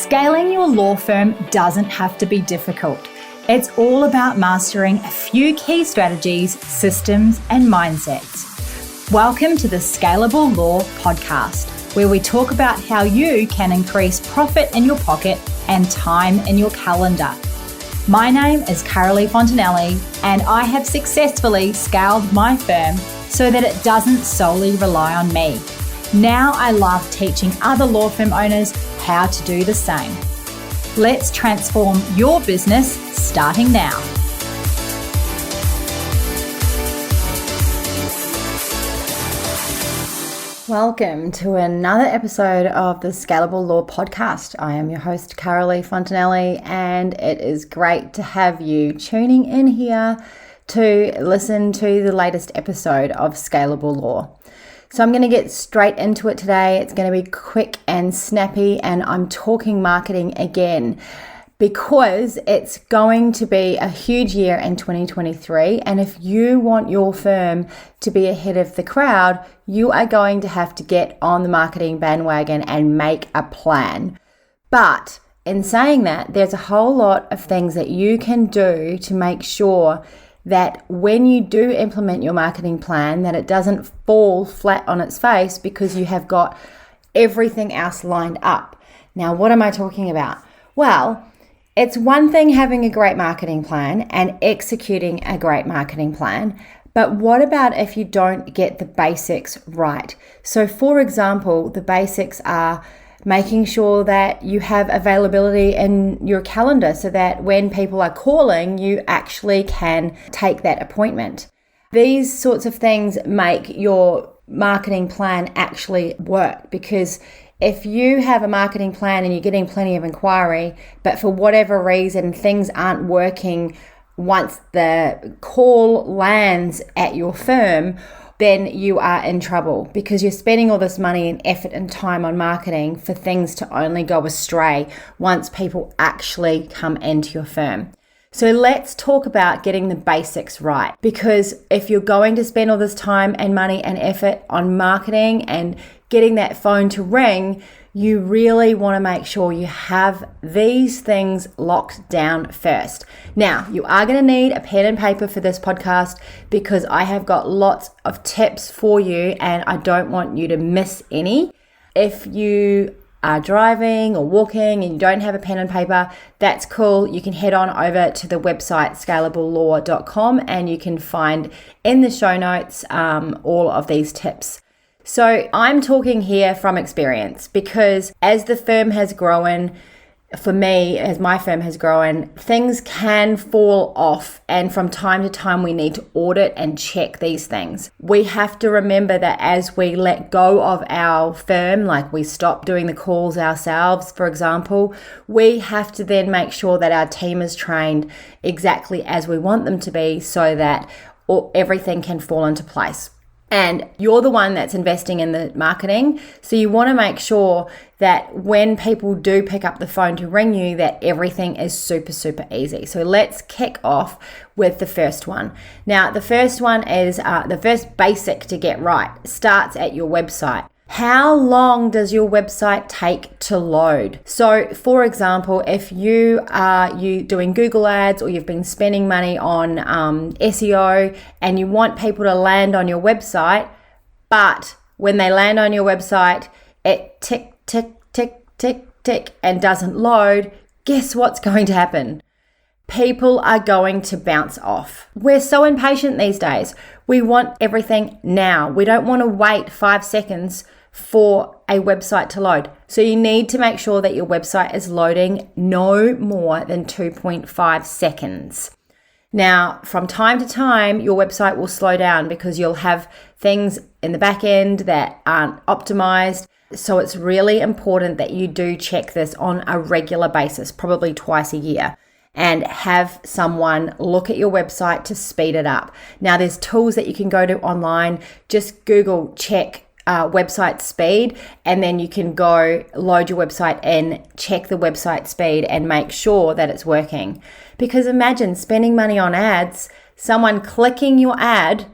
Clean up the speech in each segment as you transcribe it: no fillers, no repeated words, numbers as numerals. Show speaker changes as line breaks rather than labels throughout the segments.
Scaling your law firm doesn't have to be difficult. It's all about mastering a few key strategies, systems, and mindsets. Welcome to the Scalable Law Podcast, where we talk about how you can increase profit in your pocket and time in your calendar. My name is Carolee Fontanelli, and I have successfully scaled my firm so that it doesn't solely rely on me. Now I love teaching other law firm owners how to do the same. Let's transform your business starting now. Welcome to another episode of the Scalable Law Podcast. I am your host, Carolee Fontanelli, and it is great to have you tuning in here to listen to the latest episode of Scalable Law. So I'm going to get straight into it today. It's going to be quick and snappy, and I'm talking marketing again because it's going to be a huge year in 2023. And if you want your firm to be ahead of the crowd, you are going to have to get on the marketing bandwagon and make a plan. But in saying that, there's a whole lot of things that you can do to make sure that when you do implement your marketing plan, that it doesn't fall flat on its face because you have got everything else lined up. Now, what am I talking about? Well, it's one thing having a great marketing plan and executing a great marketing plan, but what about if you don't get the basics right? So, for example, the basics are making sure that you have availability in your calendar so that when people are calling, you actually can take that appointment. These sorts of things make your marketing plan actually work, because if you have a marketing plan and you're getting plenty of inquiry, but for whatever reason things aren't working once the call lands at your firm, then you are in trouble because you're spending all this money and effort and time on marketing for things to only go astray once people actually come into your firm. So let's talk about getting the basics right, because if you're going to spend all this time and money and effort on marketing and getting that phone to ring, you really want to make sure you have these things locked down first. Now, you are going to need a pen and paper for this podcast because I have got lots of tips for you and I don't want you to miss any. If you are driving or walking and you don't have a pen and paper, that's cool. You can head on over to the website scalablelaw.com and you can find in the show notes all of these tips. So I'm talking here from experience because as the firm has grown, for me, as my firm has grown, things can fall off, and from time to time we need to audit and check these things. We have to remember that as we let go of our firm, like we stop doing the calls ourselves, for example, we have to then make sure that our team is trained exactly as we want them to be so that everything can fall into place. And you're the one that's investing in the marketing. So you want to make sure that when people do pick up the phone to ring you, that everything is super, super easy. So let's kick off with the first one. Now, the first one is the first basic to get right starts at your website. How long does your website take to load? So for example, if you are doing Google ads or you've been spending money on SEO and you want people to land on your website, but when they land on your website, it tick, tick, tick, tick, tick and doesn't load, guess what's going to happen? People are going to bounce off. We're so impatient these days. We want everything now. We don't want to wait 5 seconds for a website to load. So you need to make sure that your website is loading no more than 2.5 seconds. Now, from time to time, your website will slow down because you'll have things in the back end that aren't optimized. So it's really important that you do check this on a regular basis, probably twice a year, and have someone look at your website to speed it up. Now, there's tools that you can go to online. Just Google check website speed, and then you can go load your website and check the website speed and make sure that it's working. Because imagine spending money on ads, someone clicking your ad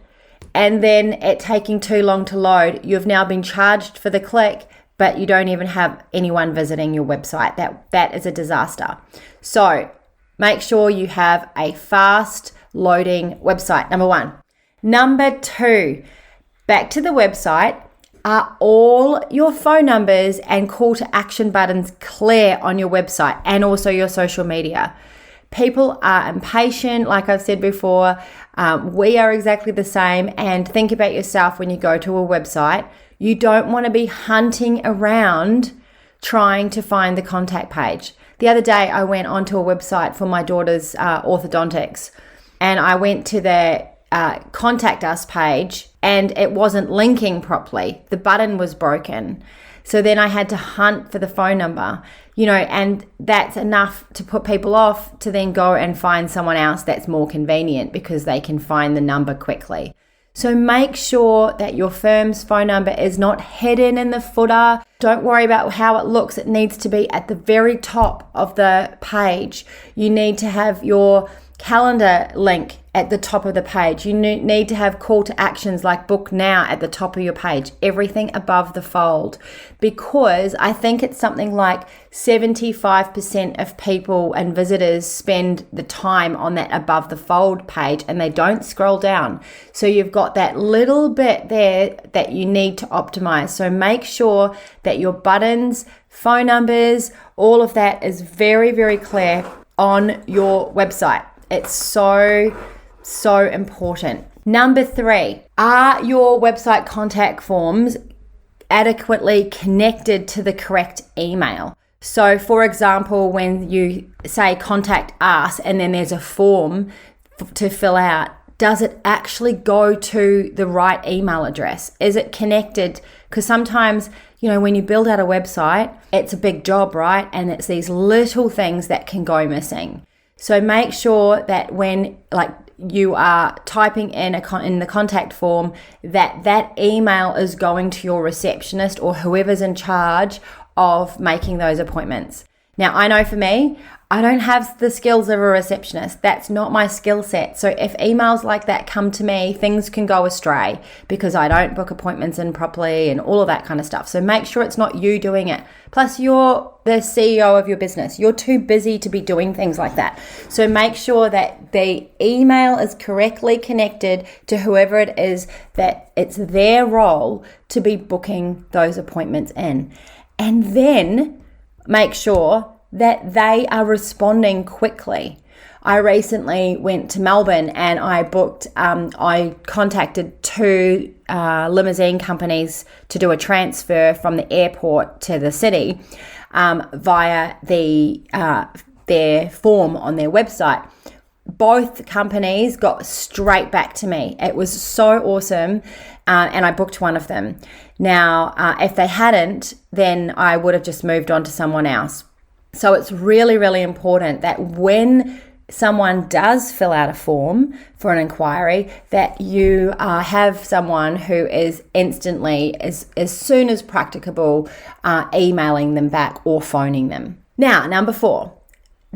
and then it taking too long to load. You've now been charged for the click, but you don't even have anyone visiting your website. That is a disaster. So make sure you have a fast loading website, number one. Number two, back to the website. Are all your phone numbers and call to action buttons clear on your website and also your social media? People are impatient, like I've said before. We are exactly the same. And think about yourself when you go to a website. You don't want to be hunting around trying to find the contact page. The other day, I went onto a website for my daughter's orthodontics, and I went to the contact us page, and it wasn't linking properly. The button was broken. So then I had to hunt for the phone number, and that's enough to put people off to then go and find someone else that's more convenient because they can find the number quickly. So make sure that your firm's phone number is not hidden in the footer. Don't worry about how it looks. It needs to be at the very top of the page. You need to have your calendar link at the top of the page. You need to have call to actions like book now at the top of your page, everything above the fold, because I think it's something like 75% of people and visitors spend the time on that above the fold page and they don't scroll down. So you've got that little bit there that you need to optimize. So make sure that your buttons, phone numbers, all of that is very, very clear on your website. It's so important. Number three, are your website contact forms adequately connected to the correct email? So for example, when you say contact us and then there's a form to fill out, does it actually go to the right email address? Is it connected? Because sometimes, when you build out a website, it's a big job, right? And it's these little things that can go missing. So make sure that when you are typing in the contact form, that email is going to your receptionist or whoever's in charge of making those appointments. Now, I know for me, I don't have the skills of a receptionist. That's not my skill set. So if emails like that come to me, things can go astray because I don't book appointments in properly and all of that kind of stuff. So make sure it's not you doing it. Plus, you're the CEO of your business. You're too busy to be doing things like that. So make sure that the email is correctly connected to whoever it is, that it's their role to be booking those appointments in. And then make sure that they are responding quickly. I recently went to Melbourne and I contacted two limousine companies to do a transfer from the airport to the city via their form on their website. Both companies got straight back to me. It was so awesome, and I booked one of them. Now, if they hadn't, then I would have just moved on to someone else. So it's really, really important that when someone does fill out a form for an inquiry, that you have someone who is instantly, as soon as practicable, emailing them back or phoning them. Now, number 4,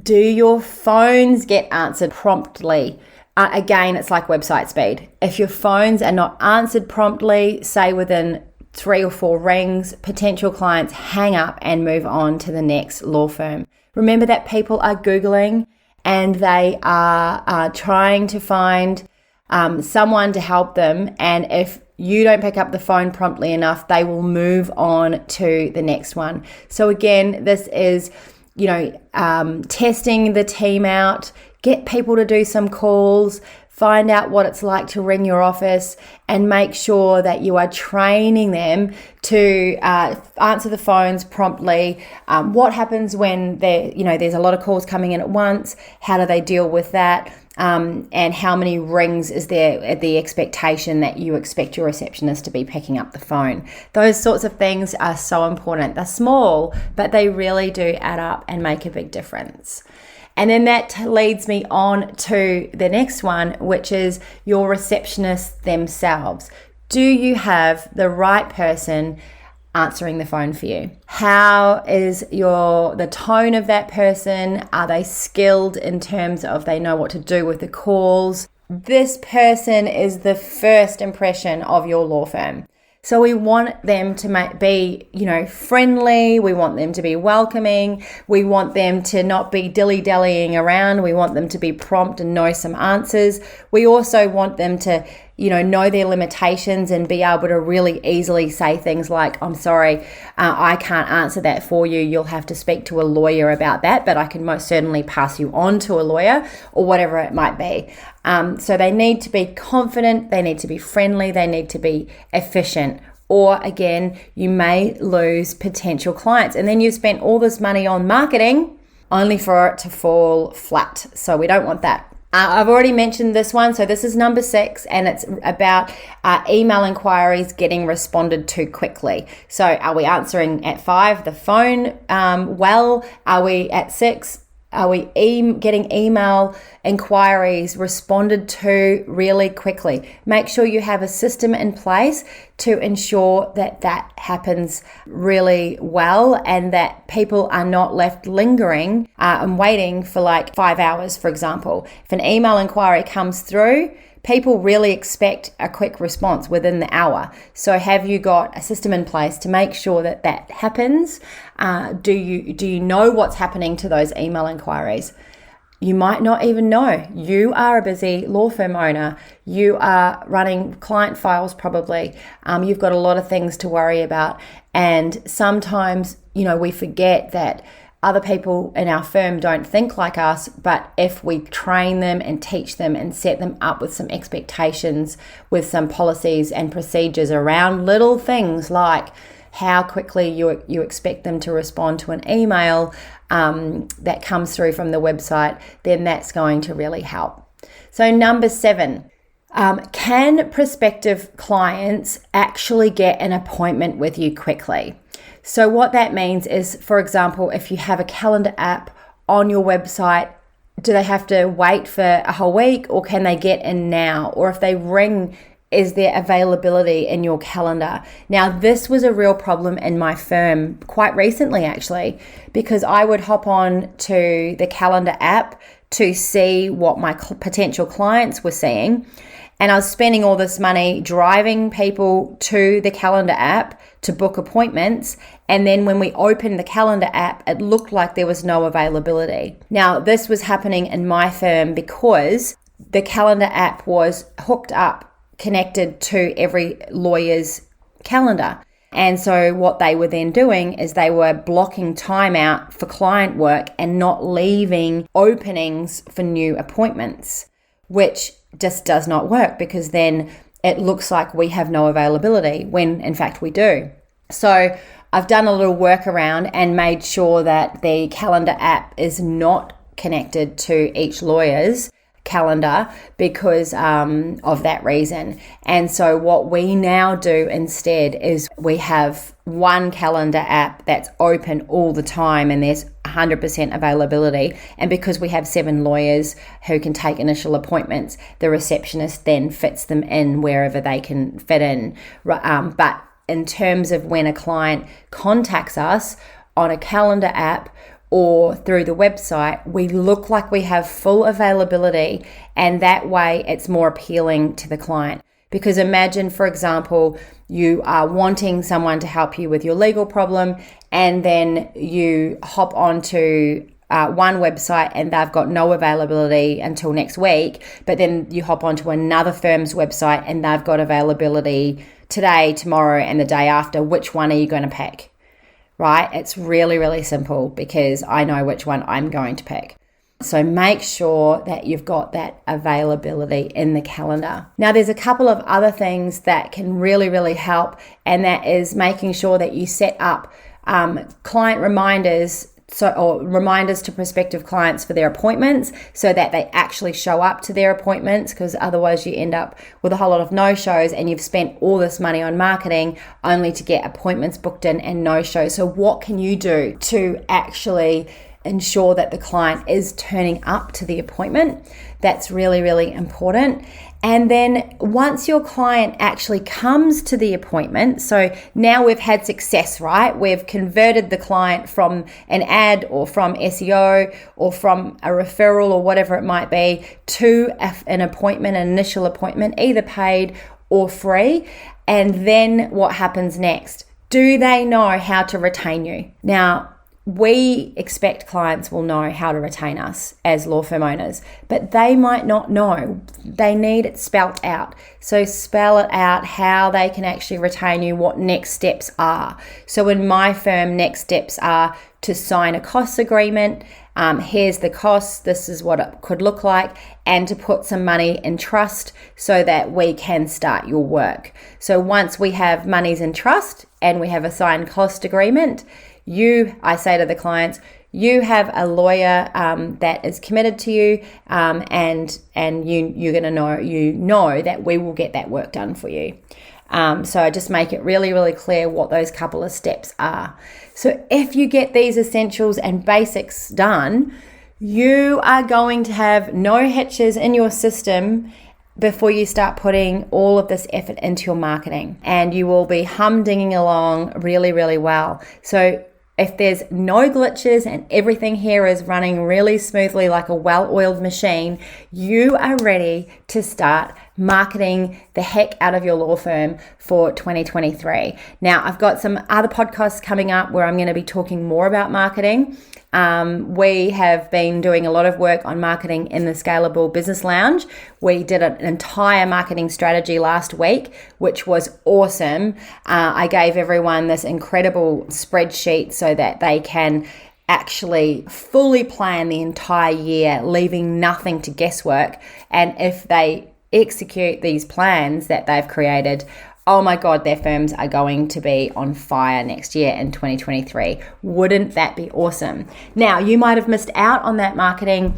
do your phones get answered promptly? Again, it's like website speed. If your phones are not answered promptly, say within 3 or 4 rings, potential clients hang up and move on to the next law firm. Remember that people are Googling and they are trying to find someone to help them. And if you don't pick up the phone promptly enough, they will move on to the next one. So again, this is, testing the team out, get people to do some calls, find out what it's like to ring your office, and make sure that you are training them to answer the phones promptly. What happens when there's a lot of calls coming in at once? How do they deal with that? And how many rings is there at the expectation that you expect your receptionist to be picking up the phone? Those sorts of things are so important. They're small, but they really do add up and make a big difference. And then that leads me on to the next one, which is your receptionists themselves. Do you have the right person answering the phone for you? How is the tone of that person? Are they skilled in terms of they know what to do with the calls? This person is the first impression of your law firm. So we want them to be, friendly. We want them to be welcoming. We want them to not be dilly-dallying around. We want them to be prompt and know some answers. We also want them to, know their limitations and be able to really easily say things like, I'm sorry, I can't answer that for you. You'll have to speak to a lawyer about that, but I can most certainly pass you on to a lawyer, or whatever it might be. So they need to be confident, they need to be friendly, they need to be efficient. Or again, you may lose potential clients, and then you've spent all this money on marketing only for it to fall flat. So we don't want that. I've already mentioned this one. So this is number 6, and it's about email inquiries getting responded to quickly. So are we answering at 5 the phone well? Are we at 6? Are we getting email inquiries responded to really quickly? Make sure you have a system in place to ensure that that happens really well, and that people are not left lingering and waiting for like 5 hours, for example. If an email inquiry comes through, people really expect a quick response within the hour. So have you got a system in place to make sure that that happens? Do you know what's happening to those email inquiries? You might not even know. You are a busy law firm owner. You are running client files probably. You've got a lot of things to worry about. And sometimes, we forget that other people in our firm don't think like us, but if we train them and teach them and set them up with some expectations, with some policies and procedures around little things like how quickly you expect them to respond to an email that comes through from the website, then that's going to really help. So number 7, can prospective clients actually get an appointment with you quickly? So what that means is, for example, if you have a calendar app on your website, do they have to wait for a whole week, or can they get in now? Or if they ring, is there availability in your calendar? Now, this was a real problem in my firm quite recently, actually, because I would hop on to the calendar app to see what my potential clients were seeing. And I was spending all this money driving people to the calendar app to book appointments. And then when we opened the calendar app, it looked like there was no availability. Now, this was happening in my firm because the calendar app was hooked up, connected to every lawyer's calendar. And so what they were then doing is they were blocking time out for client work and not leaving openings for new appointments, which just does not work, because then it looks like we have no availability when in fact we do. So I've done a little workaround and made sure that the calendar app is not connected to each lawyer's calendar because of that reason. And so what we now do instead is we have one calendar app that's open all the time, and there's 100% availability. And because we have 7 lawyers who can take initial appointments, the receptionist then fits them in wherever they can fit in. But in terms of when a client contacts us on a calendar app or through the website, we look like we have full availability, and that way it's more appealing to the client. Because imagine, for example, you are wanting someone to help you with your legal problem, and then you hop onto one website and they've got no availability until next week, but then you hop onto another firm's website and they've got availability today, tomorrow, and the day after. Which one are you going to pick? Right? It's really, really simple, because I know which one I'm going to pick. So make sure that you've got that availability in the calendar. Now, there's a couple of other things that can really, really help, and that is making sure that you set up client reminders, or reminders to prospective clients for their appointments, so that they actually show up to their appointments, because otherwise you end up with a whole lot of no-shows and you've spent all this money on marketing only to get appointments booked in and no-shows. So what can you do to actually ensure that the client is turning up to the appointment? That's really, really important. And then once your client actually comes to the appointment, so now we've had success, right? We've converted the client from an ad or from SEO or from a referral or whatever it might be to an appointment, an initial appointment, either paid or free? And then what happens next? Do they know how to retain you? Now, we expect clients will know how to retain us as law firm owners, but they might not know. They need it spelt out. So spell it out how they can actually retain you, what next steps are. So in my firm, next steps are to sign a costs agreement. Here's the costs, this is what it could look like, and to put some money in trust so that we can start your work. So once we have monies in trust and we have a signed cost agreement, I say to the clients, you have a lawyer that is committed to you, and you're going to know that we will get that work done for you. So I just make it really, really clear what those couple of steps are. So if you get these essentials and basics done, you are going to have no hitches in your system before you start putting all of this effort into your marketing, and you will be humdinging along really, really well. So if there's no glitches and everything here is running really smoothly like a well-oiled machine, you are ready to start marketing the heck out of your law firm for 2023. Now, I've got some other podcasts coming up where I'm going to be talking more about marketing. We have been doing a lot of work on marketing in the Scalable Business Lounge. We did an entire marketing strategy last week, which was awesome. I gave everyone this incredible spreadsheet so that they can actually fully plan the entire year, leaving nothing to guesswork. And if they execute these plans that they've created, oh my God, their firms are going to be on fire next year in 2023. Wouldn't that be awesome? Now, you might have missed out on that marketing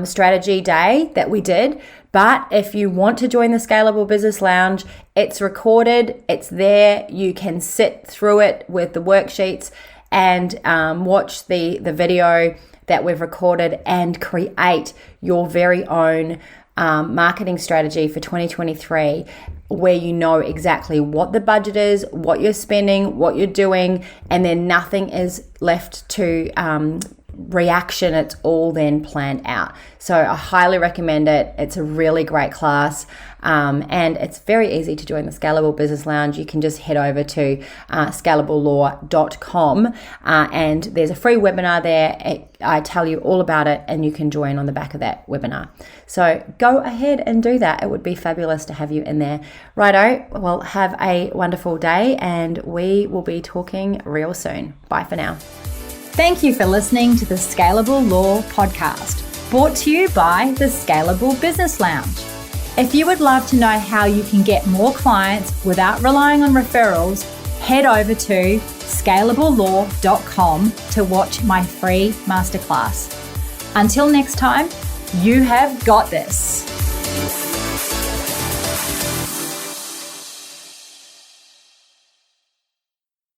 strategy day that we did, but if you want to join the Scalable Business Lounge, it's recorded, it's there. You can sit through it with the worksheets and watch the video that we've recorded and create your very own marketing strategy for 2023, where you know exactly what the budget is, what you're spending, what you're doing, and then nothing is left to reaction. It's all then planned out. So I highly recommend it. It's a really great class, and it's very easy to join the Scalable Business Lounge. You can just head over to scalablelaw.com, and there's a free webinar there. I tell you all about it, and you can join on the back of that webinar. So go ahead and do that. It would be fabulous to have you in there. Righto, well, have a wonderful day, and we will be talking real soon. Bye for now.
Thank you for listening to the Scalable Law Podcast, brought to you by the Scalable Business Lounge. If you would love to know how you can get more clients without relying on referrals, head over to scalablelaw.com to watch my free masterclass. Until next time, you have got this.